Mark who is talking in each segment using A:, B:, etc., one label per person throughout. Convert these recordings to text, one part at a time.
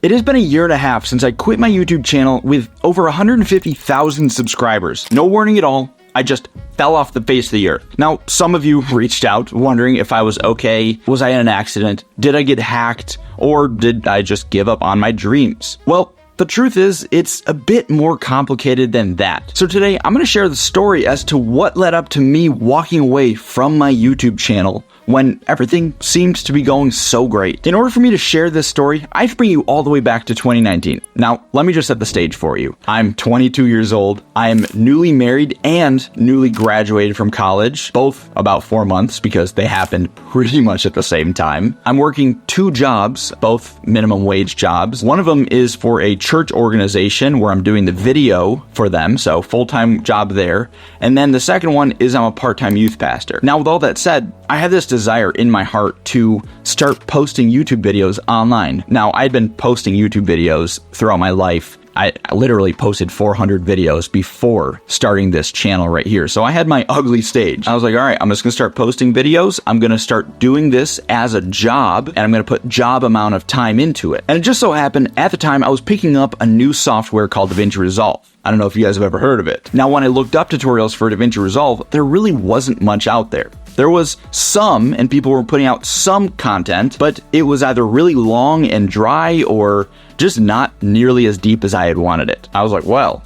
A: It has been a year and a half since I quit my YouTube channel with over 150,000 subscribers. No warning at all. I just fell off the face of the earth. Now, some of you reached out wondering if I was okay. Was I in an accident? Did I get hacked? Or did I just give up on my dreams? Well, the truth is, it's a bit more complicated than that. So today, I'm going to share the story as to what led up to me walking away from my YouTube channel when everything seemed to be going so great. In order for me to share this story, I have to bring you all the way back to 2019. Now, let me just set the stage for you. I'm 22 years old. I am newly married and newly graduated from college, both about 4 months because they happened pretty much at the same time. I'm working 2 jobs, both minimum wage jobs. One of them is for a church organization where I'm doing the video for them, so full-time job there. And then the second one is I'm a part-time youth pastor. Now, with all that said, I have this desire in my heart to start posting YouTube videos online. Now, I'd been posting YouTube videos throughout my life. I literally posted 400 videos before starting this channel right here. So I had my ugly stage. I was like, all right, I'm just gonna start posting videos. I'm gonna start doing this as a job, and I'm gonna put job amount of time into it. And it just so happened, at the time, I was picking up a new software called DaVinci Resolve. I don't know if you guys have ever heard of it. Now, when I looked up tutorials for DaVinci Resolve, there really wasn't much out there. There was some, and people were putting out some content, but it was either really long and dry or just not nearly as deep as I had wanted it. I was like, well,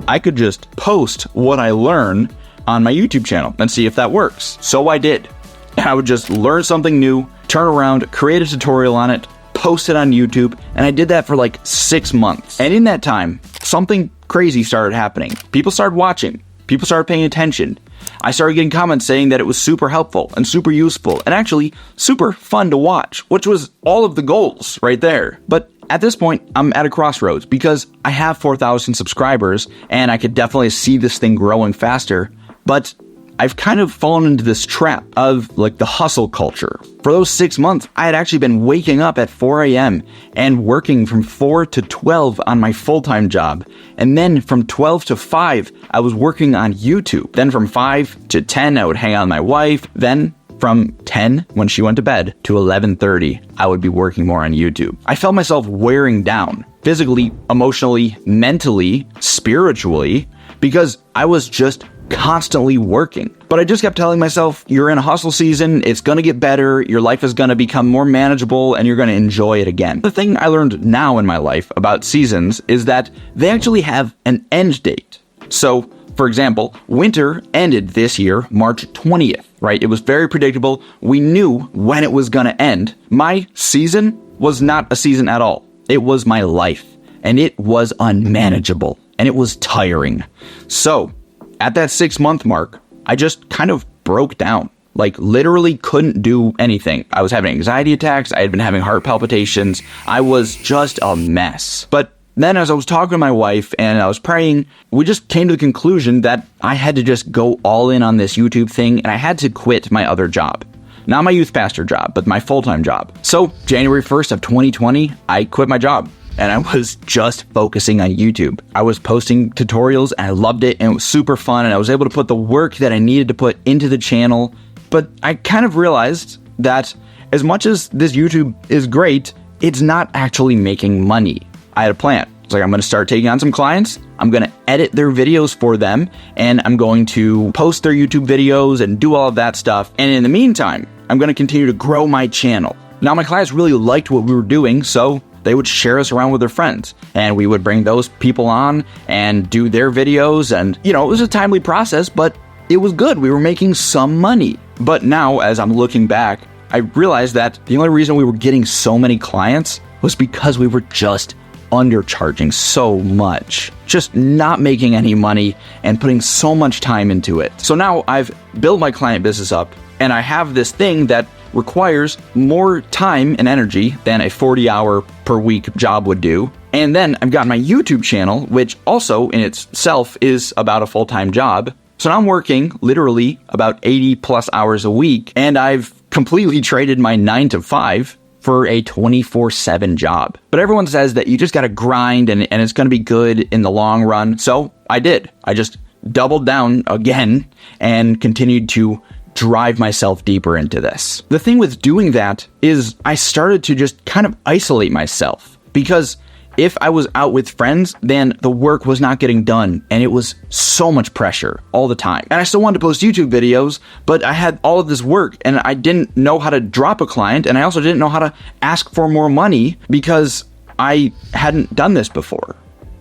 A: I could just post what I learn on my YouTube channel and see if that works. So I did. I would just learn something new, turn around, create a tutorial on it, post it on YouTube, and I did that for like 6 months. And in that time, something crazy started happening. People started watching. People started paying attention. I started getting comments saying that it was super helpful and super useful and actually super fun to watch, which was all of the goals right there. But at this point, I'm at a crossroads because I have 4,000 subscribers and I could definitely see this thing growing faster, but I've kind of fallen into this trap of like the hustle culture. For those 6 months, I had actually been waking up at 4 a.m. and working from 4 to 12 on my full-time job. And then from 12 to 5, I was working on YouTube. Then from 5 to 10, I would hang out with my wife. Then from 10, when she went to bed, to 11:30, I would be working more on YouTube. I felt myself wearing down, physically, emotionally, mentally, spiritually, because I was just constantly working. But I just kept telling myself, you're in a hustle season, it's gonna get better, your life is gonna become more manageable, and you're gonna enjoy it again. The thing I learned now in my life about seasons is that they actually have an end date. So, for example, winter ended this year, March 20th, right? It was very predictable. We knew when it was gonna end. My season was not a season at all. It was my life, and it was unmanageable, and it was tiring. So, at that 6-month mark, I just kind of broke down. Like, literally couldn't do anything. I was having anxiety attacks. I had been having heart palpitations. I was just a mess. But then as I was talking to my wife and I was praying, we just came to the conclusion that I had to just go all in on this YouTube thing and I had to quit my other job. Not my youth pastor job, but my full-time job. So, January 1st of 2020, I quit my job. And I was just focusing on YouTube. I was posting tutorials and I loved it and it was super fun and I was able to put the work that I needed to put into the channel. But I kind of realized that as much as this YouTube is great, it's not actually making money. I had a plan. It's like, I'm going to start taking on some clients. I'm going to edit their videos for them and I'm going to post their YouTube videos and do all of that stuff. And in the meantime, I'm going to continue to grow my channel. Now, my clients really liked what we were doing, so they would share us around with their friends and we would bring those people on and do their videos. And, you know, it was a timely process, but it was good. We were making some money. But now, as I'm looking back, I realized that the only reason we were getting so many clients was because we were just undercharging so much, just not making any money and putting so much time into it. So now I've built my client business up and I have this thing that requires more time and energy than a 40-hour per week job would do. And then I've got my YouTube channel, which also in itself is about a full-time job. So now I'm working literally about 80 plus hours a week, and I've completely traded my 9 to 5 for a 24/7 job. But everyone says that you just gotta grind and it's gonna be good in the long run. So I did. I just doubled down again and continued to drive myself deeper into this. The thing with doing that is I started to just kind of isolate myself. because if I was out with friends, then the work was not getting done, and it was so much pressure all the time. And I still wanted to post YouTube videos, but I had all of this work, and I didn't know how to drop a client, and I also didn't know how to ask for more money because I hadn't done this before.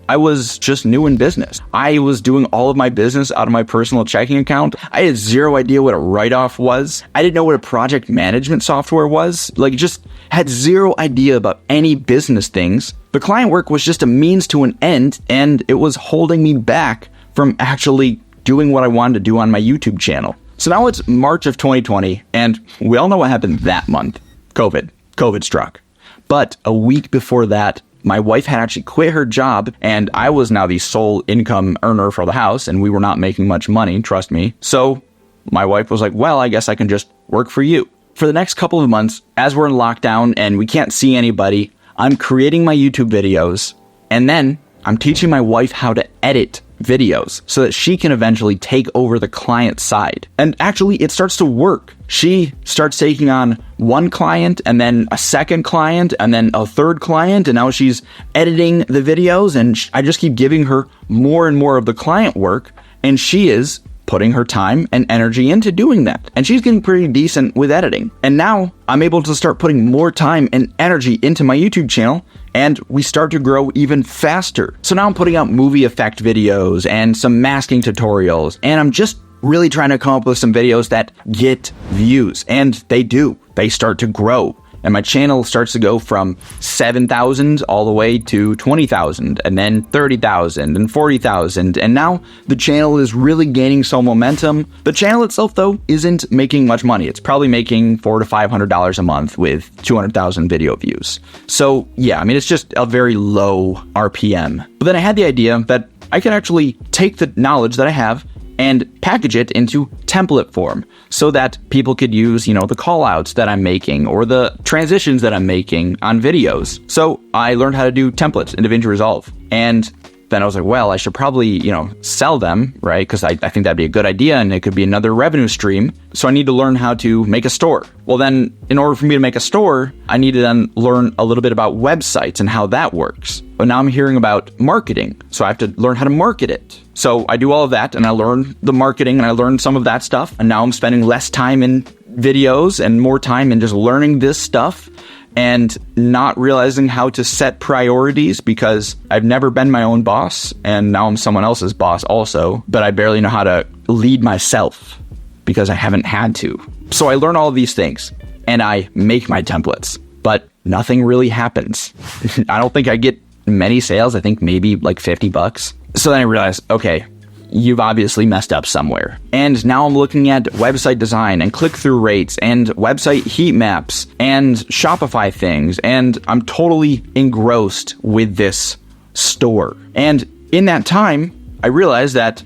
A: I was just new in business. I was doing all of my business out of my personal checking account. I had zero idea what a write-off was. I didn't know what a project management software was. Just had zero idea about any business things. The client work was just a means to an end, and it was holding me back from actually doing what I wanted to do on my YouTube channel. So now it's March of 2020, and we all know what happened that month. COVID struck. But a week before that, my wife had actually quit her job, and I was now the sole income earner for the house, and we were not making much money, trust me. So my wife was like, well, I guess I can just work for you. For the next couple of months, as we're in lockdown and we can't see anybody, I'm creating my YouTube videos, and then I'm teaching my wife how to edit videos so that she can eventually take over the client side. And actually, it starts to work. She starts taking on one client and then a second client and then a third client. And now she's editing the videos, and I just keep giving her more and more of the client work. And she is putting her time and energy into doing that. And she's getting pretty decent with editing. And now I'm able to start putting more time and energy into my YouTube channel, and we start to grow even faster. So now I'm putting out movie effect videos and some masking tutorials, and I'm just really trying to come up with some videos that get views, and they do. They start to grow. And my channel starts to go from 7,000 all the way to 20,000, and then 30,000 and 40,000. And now the channel is really gaining some momentum. The channel itself, though, isn't making much money. It's probably making $400 to $500 a month with 200,000 video views. So yeah, it's just a very low RPM. But then I had the idea that I could actually take the knowledge that I have and package it into template form so that people could use, the call outs that I'm making or the transitions that I'm making on videos. So I learned how to do templates in DaVinci Resolve. And then I was like, well, I should probably, sell them, right? Because I think that'd be a good idea, and it could be another revenue stream. So I need to learn how to make a store. Well, then in order for me to make a store, I need to then learn a little bit about websites and how that works. But now I'm hearing about marketing, so I have to learn how to market it. So I do all of that, and I learn the marketing, and I learn some of that stuff. And now I'm spending less time in videos and more time in just learning this stuff and not realizing how to set priorities, because I've never been my own boss, and now I'm someone else's boss also, but I barely know how to lead myself because I haven't had to. So I learn all of these things, and I make my templates, but nothing really happens. I don't think I get many sales. I think maybe like $50. So then I realized, okay, you've obviously messed up somewhere. And now I'm looking at website design and click-through rates and website heat maps and Shopify things, and I'm totally engrossed with this store. And in that time, I realized that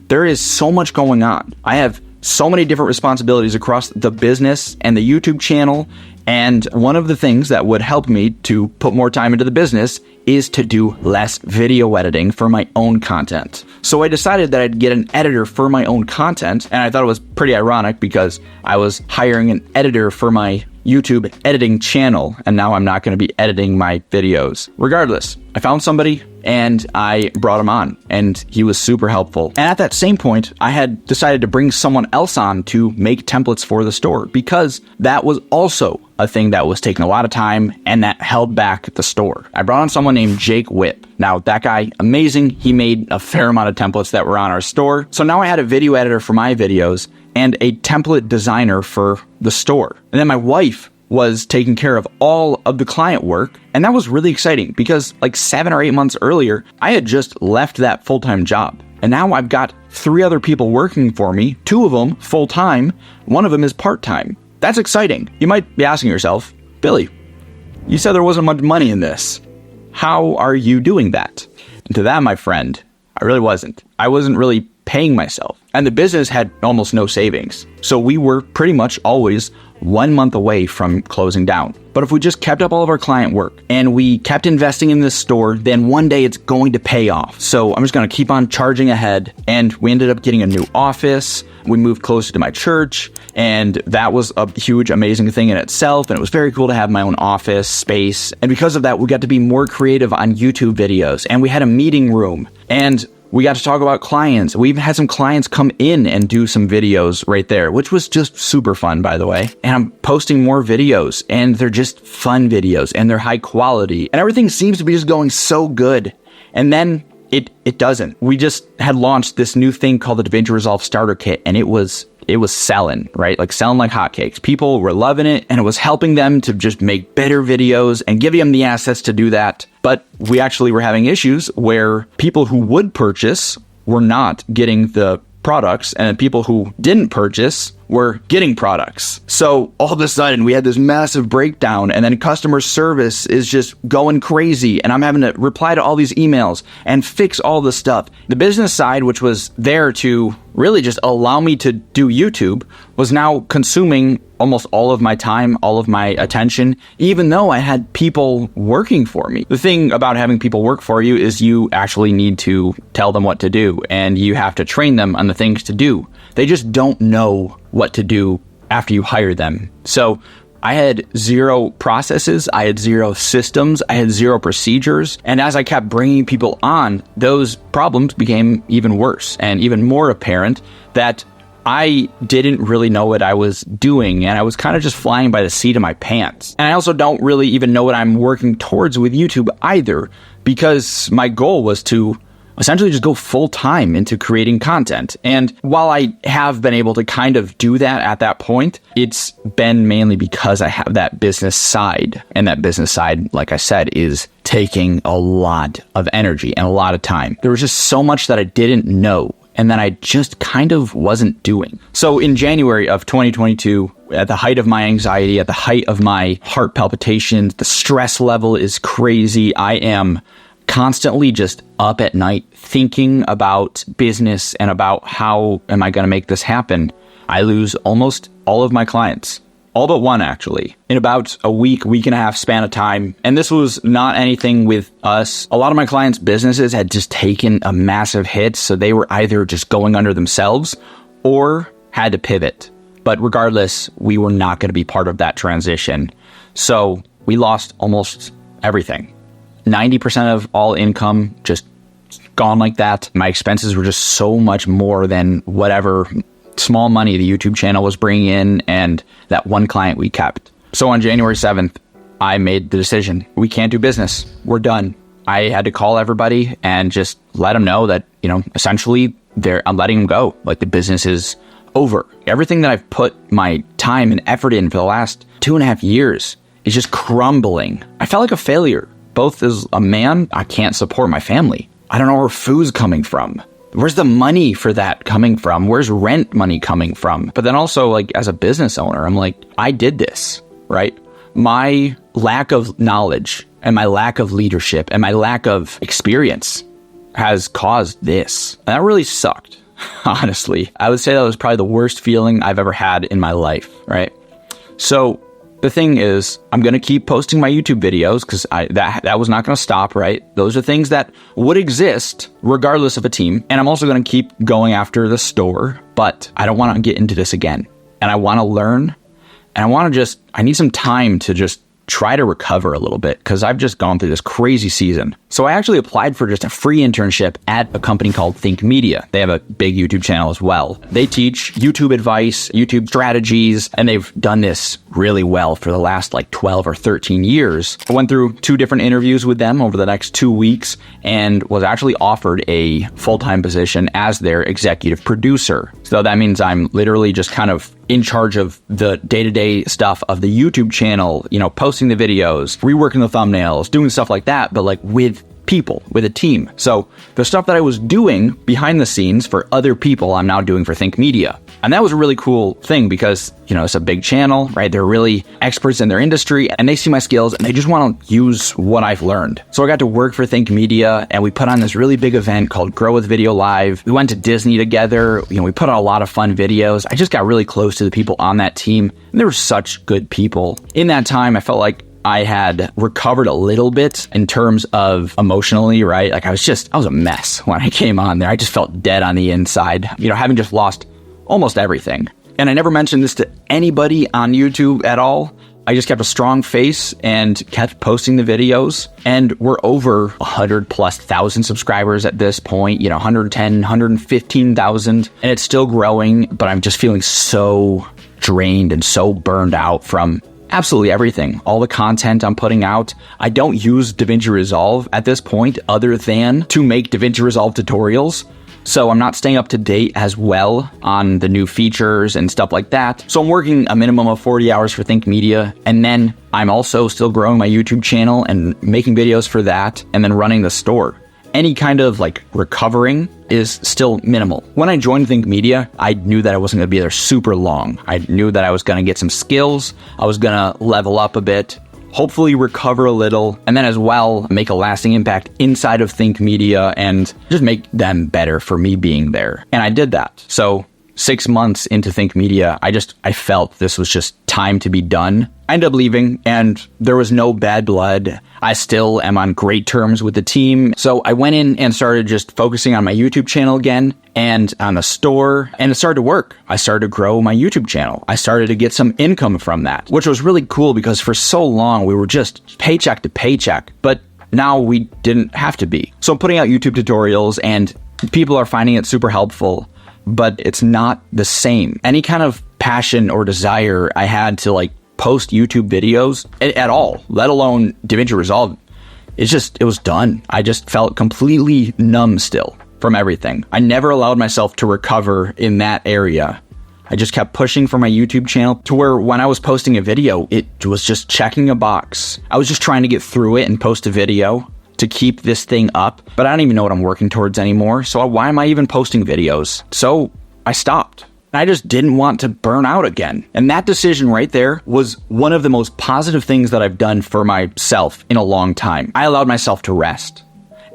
A: there is so much going on. I have so many different responsibilities across the business and the YouTube channel, and one of the things that would help me to put more time into the business is to do less video editing for my own content. So I decided that I'd get an editor for my own content, and I thought it was pretty ironic because I was hiring an editor for my YouTube editing channel, and now I'm not going to be editing my videos. Regardless, I found somebody and I brought him on, and he was super helpful. And at that same point, I had decided to bring someone else on to make templates for the store, because that was also a thing that was taking a lot of time and that held back the store. I brought on someone named Jake Whip. Now, that guy, amazing. He made a fair amount of templates that were on our store. So now I had a video editor for my videos and a template designer for the store. And then my wife was taking care of all of the client work. And that was really exciting because like 7 or 8 months earlier, I had just left that full-time job. And now I've got 3 other people working for me, 2 of them full-time, 1 of them is part-time. That's exciting. You might be asking yourself, Billy, you said there wasn't much money in this. How are you doing that? And to that, my friend, I really wasn't. I wasn't really paying myself. And the business had almost no savings. So we were pretty much always 1 month away from closing down. But if we just kept up all of our client work and we kept investing in this store, then one day it's going to pay off. So I'm just going to keep on charging ahead. And we ended up getting a new office. We moved closer to my church, and that was a huge, amazing thing in itself. And it was very cool to have my own office space. And because of that, we got to be more creative on YouTube videos, and we had a meeting room, and we got to talk about clients. We even had some clients come in and do some videos right there, which was just super fun, by the way. And I'm posting more videos, and they're just fun videos, and they're high quality, and everything seems to be just going so good. And then it doesn't. We just had launched this new thing called the DaVinci Resolve Starter Kit, and it was selling, right? Like selling like hotcakes. People were loving it, and it was helping them to just make better videos and giving them the assets to do that. But we actually were having issues where people who would purchase were not getting the products, and people who didn't purchase were getting products. So all of a sudden we had this massive breakdown, and then customer service is just going crazy, and I'm having to reply to all these emails and fix all this stuff. The business side, which was there to really just allow me to do YouTube, was now consuming almost all of my time, all of my attention, even though I had people working for me. The thing about having people work for you is you actually need to tell them what to do, and you have to train them on the things to do. They just don't know what to do after you hire them. So I had zero processes, I had zero systems, I had zero procedures. And as I kept bringing people on, those problems became even worse and even more apparent that I didn't really know what I was doing, and I was kind of just flying by the seat of my pants. And I also don't really even know what I'm working towards with YouTube either, because my goal was to essentially just go full time into creating content. And while I have been able to kind of do that at that point, it's been mainly because I have that business side. And that business side, like I said, is taking a lot of energy and a lot of time. There was just so much that I didn't know, and that I just kind of wasn't doing. So in January of 2022, at the height of my anxiety, at the height of my heart palpitations, the stress level is crazy. I am constantly just up at night thinking about business and about how am I going to make this happen. I lose almost all of my clients. All but one, actually, in about a week and a half span of time. And this was not anything with us. A lot of my clients' businesses had just taken a massive hit, so they were either just going under themselves or had to pivot. But regardless, we were not going to be part of that transition. So we lost almost everything. 90% of all income just gone like that. My expenses were just so much more than whatever small money the YouTube channel was bringing in, and that one client we kept. So on January 7th, I made the decision. We can't do business. We're done. I had to call everybody and just let them know that, essentially I'm letting them go. Like, the business is over. Everything that I've put my time and effort in for the last 2.5 years is just crumbling. I felt like a failure. Both as a man, I can't support my family. I don't know where food's coming from. Where's the money for that coming from? Where's rent money coming from? But then also, like, as a business owner, I'm like, I did this, right? My lack of knowledge and my lack of leadership and my lack of experience has caused this. And that really sucked, honestly. I would say that was probably the worst feeling I've ever had in my life, right? So the thing is, I'm going to keep posting my YouTube videos because that was not going to stop, right? Those are things that would exist regardless of a team. And I'm also going to keep going after the store, but I don't want to get into this again. And I want to learn, and I need some time to just try to recover a little bit because I've just gone through this crazy season. So I actually applied for just a free internship at a company called Think Media. They have a big YouTube channel as well. They teach YouTube advice, YouTube strategies, and they've done this really well for the last 12 or 13 years. I went through 2 different interviews with them over the next 2 weeks and was actually offered a full-time position as their executive producer. So that means I'm literally just kind of in charge of the day-to-day stuff of the YouTube channel, posting the videos, reworking the thumbnails, doing stuff like that, but with people, with a team. So the stuff that I was doing behind the scenes for other people, I'm now doing for Think Media. And that was a really cool thing because, it's a big channel, right? They're really experts in their industry and they see my skills and they just want to use what I've learned. So I got to work for Think Media and we put on this really big event called Grow with Video Live. We went to Disney together. We put on a lot of fun videos. I just got really close to the people on that team and they were such good people. In that time, I felt like I had recovered a little bit in terms of emotionally, right? Like I was a mess when I came on there. I just felt dead on the inside, having just lost almost everything. And I never mentioned this to anybody on YouTube at all. I just kept a strong face and kept posting the videos. And we're over 100,000+ subscribers at this point, 110, 115,000. And it's still growing, but I'm just feeling so drained and so burned out from absolutely everything. All the content I'm putting out. I don't use DaVinci Resolve at this point other than to make DaVinci Resolve tutorials. So I'm not staying up to date as well on the new features and stuff like that. So I'm working a minimum of 40 hours for Think Media. And then I'm also still growing my YouTube channel and making videos for that and then running the store. Any kind of recovering is still minimal. When I joined Think Media, I knew that I wasn't going to be there super long. I knew that I was going to get some skills. I was going to level up a bit, hopefully recover a little, and then as well make a lasting impact inside of Think Media and just make them better for me being there. And I did that. So 6 months into Think Media, I felt this was just time to be done. I ended up leaving and there was no bad blood. I still am on great terms with the team. So I went in and started just focusing on my YouTube channel again and on the store, and it started to work. I started to grow my YouTube channel. I started to get some income from that, which was really cool because for so long we were just paycheck to paycheck, but now we didn't have to be. So I'm putting out YouTube tutorials and people are finding it super helpful, but it's not the same. Any kind of passion or desire I had to post YouTube videos at all, let alone DaVinci Resolve, it was done. I just felt completely numb still from everything. I never allowed myself to recover in that area. I just kept pushing for my YouTube channel to where when I was posting a video, it was just checking a box. I was just trying to get through it and post a video to keep this thing up, but I don't even know what I'm working towards anymore. So why am I even posting videos? So I stopped. I just didn't want to burn out again. And that decision right there was one of the most positive things that I've done for myself in a long time. I allowed myself to rest.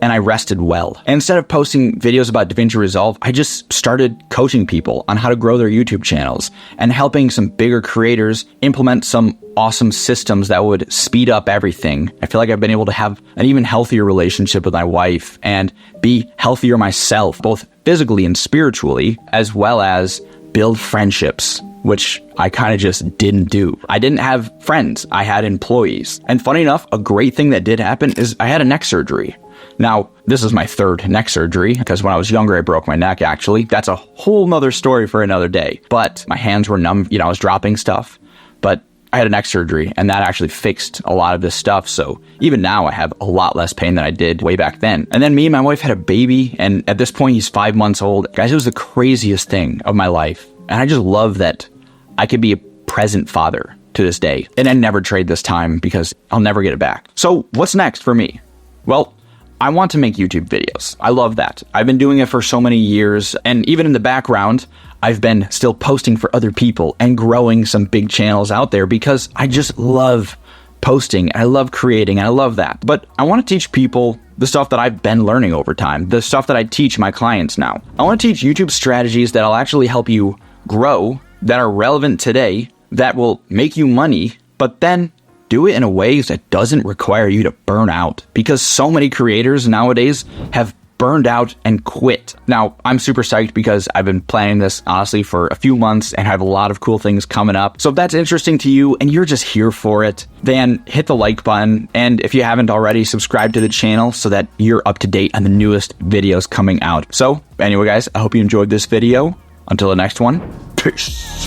A: And I rested well. And instead of posting videos about DaVinci Resolve, I just started coaching people on how to grow their YouTube channels and helping some bigger creators implement some awesome systems that would speed up everything. I feel like I've been able to have an even healthier relationship with my wife and be healthier myself, both physically and spiritually, as well as build friendships, which I kind of just didn't do. I didn't have friends. I had employees. And funny enough, a great thing that did happen is I had a neck surgery. Now, this is my third neck surgery because when I was younger, I broke my neck, actually. That's a whole nother story for another day. But my hands were numb. I was dropping stuff. But I had a neck surgery and that actually fixed a lot of this stuff. So even now I have a lot less pain than I did way back then. And then me and my wife had a baby. And at this point, he's 5 months old. Guys, it was the craziest thing of my life. And I just love that I could be a present father to this day. And I never trade this time because I'll never get it back. So what's next for me? Well, I want to make YouTube videos. I love that. I've been doing it for so many years. And even in the background, I've been still posting for other people and growing some big channels out there because I just love posting. I love creating. I love that. But I want to teach people the stuff that I've been learning over time, the stuff that I teach my clients now. I want to teach YouTube strategies that'll actually help you grow, that are relevant today, that will make you money, but then do it in a way that doesn't require you to burn out, because so many creators nowadays have burned out and quit. Now, I'm super psyched because I've been planning this honestly for a few months and have a lot of cool things coming up. So if that's interesting to you and you're just here for it, then hit the like button. And if you haven't already, subscribe to the channel so that you're up to date on the newest videos coming out. So anyway, guys, I hope you enjoyed this video. Until the next one, peace.